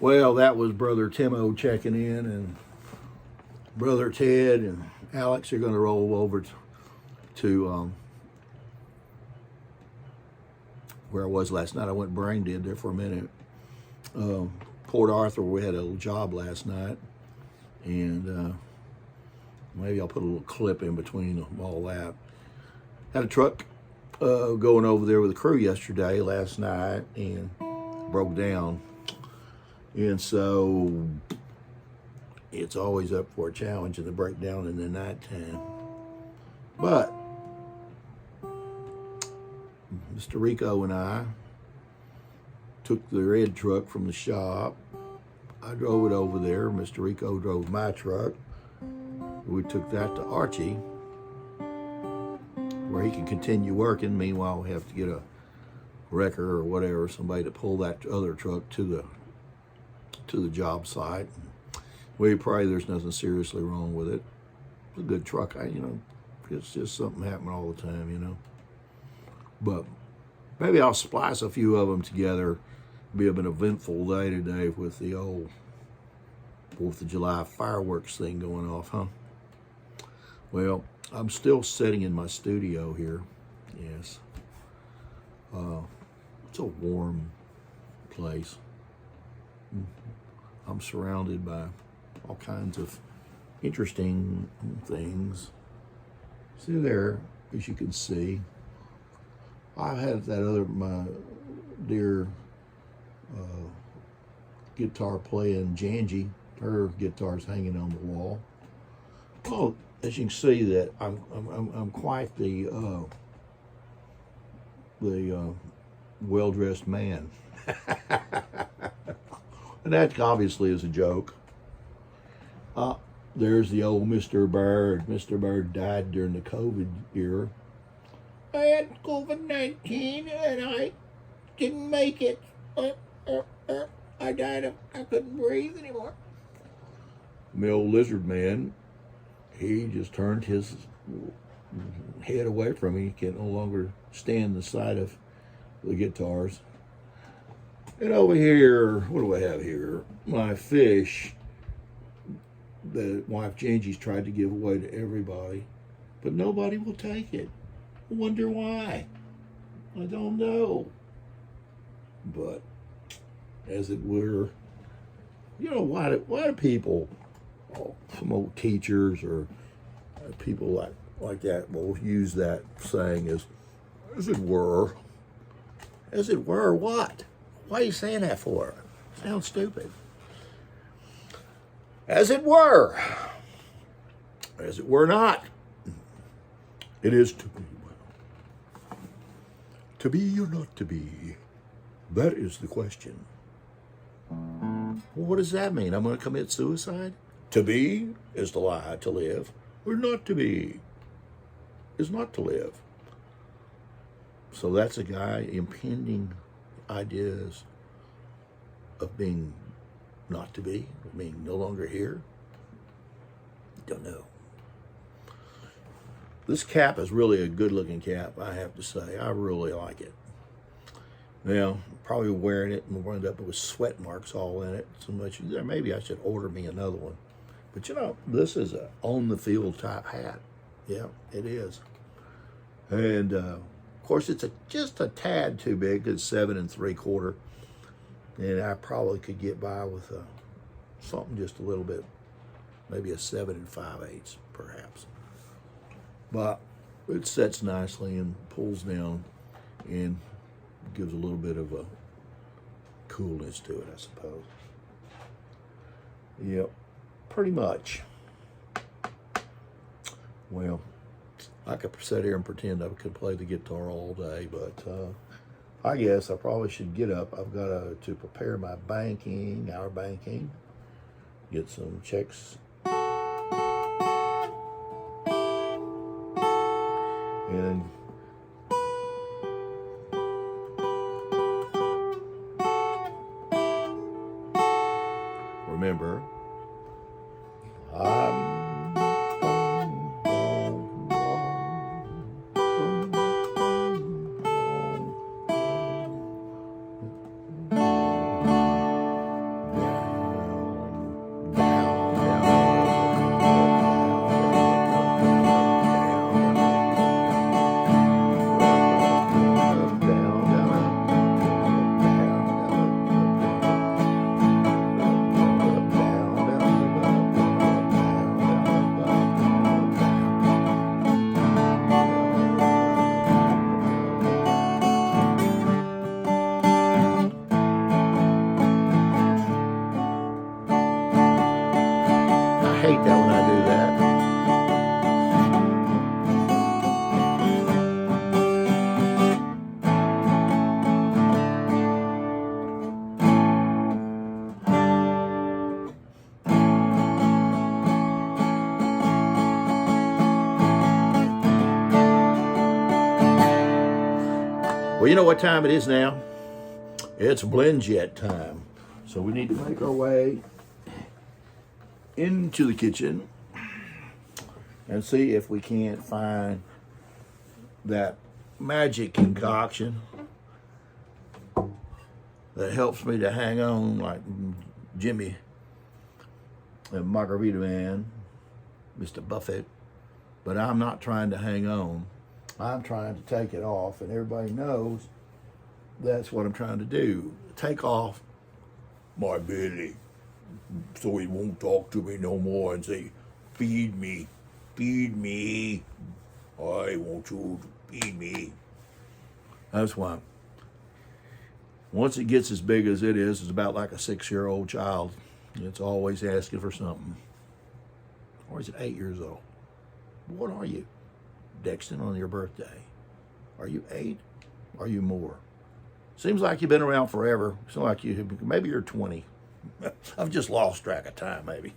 Well, that was Brother Timo checking in, and Brother Ted and Alex are going to roll over to where I was last night. I went brain dead there for a minute. Port Arthur, we had a job last night, and maybe I'll put a little clip in between all that. Had a truck going over there with the crew last night, and broke down. And so it's always up for a challenge in the breakdown in the nighttime. But Mr. Rico and I took the red truck from the shop. I drove it over there. Mr. Rico drove my truck. We took that to Archie, where he can continue working. Meanwhile, we have to get a wrecker or whatever, somebody to pull that other truck to the job site. We pray there's nothing seriously wrong with it. It's a good truck. It's just something happening all the time, But maybe I'll splice a few of them together. Be an eventful day today with the old 4th of July fireworks thing going off, huh? Well, I'm still sitting in my studio here. Yes. It's a warm place. I'm surrounded by all kinds of interesting things. See there, as you can see, I had my dear guitar playing Janji. Her guitar's hanging on the wall. Well, as you can see, that I'm quite the well-dressed man. And that obviously is a joke. There's the old Mr. Bird. Mr. Bird died during the COVID era. I had COVID-19 and I didn't make it. I died I couldn't breathe anymore. The old lizard man, he just turned his head away from me. He can no longer stand the sight of the guitars. And over here, what do I have here? My fish that wife Gingy's tried to give away to everybody, but nobody will take it. I wonder why. I don't know. But as it were, why do people, some old teachers or people like that will use that saying as it were. As it were what? Why are you saying that for? Sounds stupid. As it were not. It is to be. To be or not to be? That is the question. Well, what does that mean? I'm going to commit suicide? To be is to lie, to live. Or not to be is not to live. So that's a guy impending ideas of being not to be, of being no longer here. Don't know. This cap is really a good looking cap, I have to say. I really like it. Now, probably wearing it and wind up with sweat marks all in it so much. Maybe I should order me another one. But this is a on the field type hat. Yeah, it is. And of course, it's just a tad too big. It's 7 3/4, and I probably could get by with something just a little bit, maybe a 7 5/8, perhaps. But it sets nicely and pulls down and gives a little bit of a coolness to it, I suppose. Yep, pretty much. Well, I could sit here and pretend I could play the guitar all day, but I guess I probably should get up. I've got to prepare my banking, our banking, get some checks. And remember, you know what time it is now? It's BlendJet time. So we need to make our way into the kitchen and see if we can't find that magic concoction that helps me to hang on like Jimmy and Margarita Man, Mr. Buffett. But I'm not trying to hang on. I'm trying to take it off, and everybody knows that's what I'm trying to do. Take off my belly so he won't talk to me no more and say, feed me, feed me. I want you to feed me. That's why. Once it gets as big as it is, it's about like a 6-year-old child. It's always asking for something. Or is it 8 years old? What are you, Dexton, on your birthday? Are you 8? Are you more? Seems like you've been around forever. Seems like maybe you're 20. I've just lost track of time, maybe.